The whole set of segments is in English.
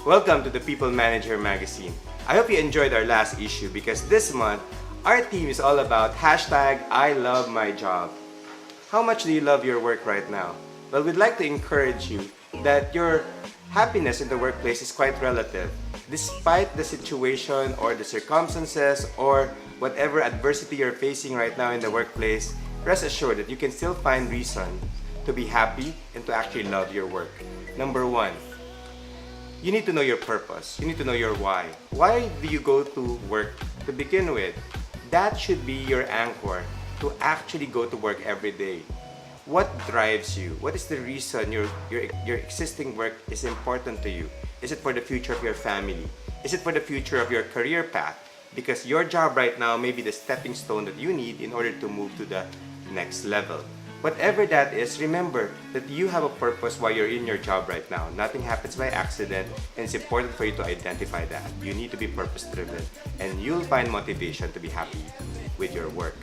Welcome to the People Manager magazine. I hope you enjoyed our last issue because this month, our theme is all about hashtag I love my job. How much do you love your work right now? Well, we'd like to encourage you that your happiness in the workplace is quite relative. Despite the situation or the circumstances or whatever adversity you're facing right now in the workplace, rest assured that you can still find reason to be happy and to actually love your work. Number one, you need to know your purpose. You need to know your why. Why do you go to work to begin with? That should be your anchor to actually go to work every day. What drives you? What is the reason your existing work is important to you? Is it for the future of your family? Is it for the future of your career path? Because your job right now may be the stepping stone that you need in order to move to the next level. Whatever that is, remember that you have a purpose while you're in your job right now. Nothing happens by accident, and it's important for you to identify that. You need to be purpose-driven, and you'll find motivation to be happy with your work.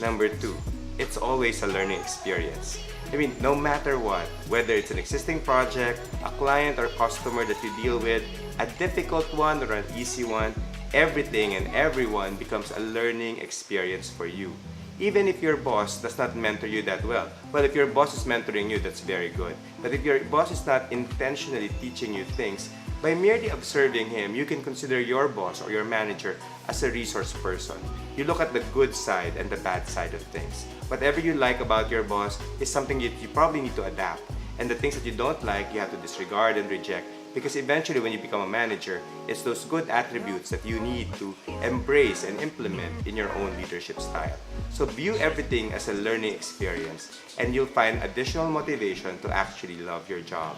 Number two, it's always a learning experience. I mean, no matter what, whether it's an existing project, a client or customer that you deal with, a difficult one or an easy one, everything and everyone becomes a learning experience for you. Even if your boss does not mentor you that well. Well, if your boss is mentoring you, that's very good. But if your boss is not intentionally teaching you things, by merely observing him, you can consider your boss or your manager as a resource person. You look at the good side and the bad side of things. Whatever you like about your boss is something that you probably need to adapt. And the things that you don't like, you have to disregard and reject. Because eventually when you become a manager, it's those good attributes that you need to embrace and implement in your own leadership style. So view everything as a learning experience and you'll find additional motivation to actually love your job.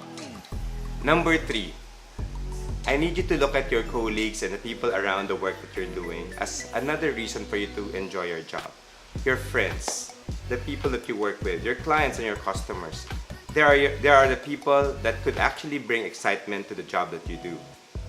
Number three, I need you to look at your colleagues and the people around the work that you're doing as another reason for you to enjoy your job. Your friends, the people that you work with, your clients and your customers. There are the people that could actually bring excitement to the job that you do.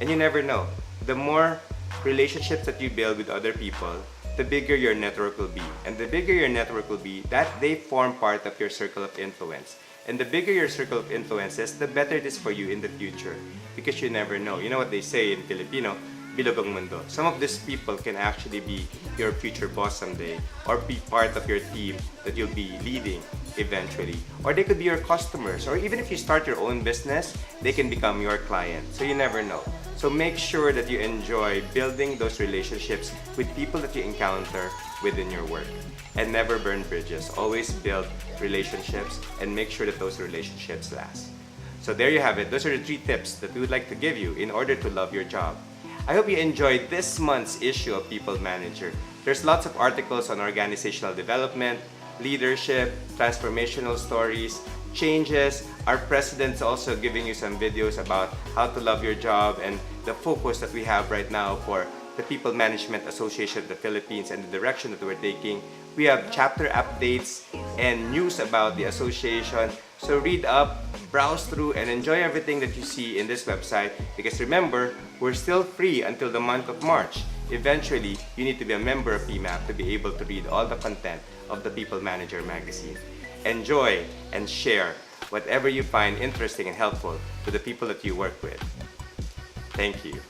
And you never know. The more relationships that you build with other people, the bigger your network will be. And the bigger your network will be, that they form part of your circle of influence. And the bigger your circle of influence is, the better it is for you in the future. Because you never know. You know what they say in Filipino? Bilog ang mundo. Some of these people can actually be your future boss someday or be part of your team that you'll be leading eventually. Or they could be your customers, or even if you start your own business, they can become your client. So you never know. So make sure that you enjoy building those relationships with people that you encounter within your work. And never burn bridges. Always build relationships and make sure that those relationships last. So there you have it. Those are the 3 tips that we would like to give you in order to love your job. I hope you enjoyed this month's issue of People Manager. There's lots of articles on organizational development, leadership, transformational stories, changes. Our president's also giving you some videos about how to love your job and the focus that we have right now for the People Management Association of the Philippines and the direction that we're taking. We have chapter updates and news about the association. So read up, browse through, and enjoy everything that you see in this website. Because remember, we're still free until the month of March. Eventually, you need to be a member of PMAP to be able to read all the content of the People Manager magazine. Enjoy and share whatever you find interesting and helpful to the people that you work with. Thank you.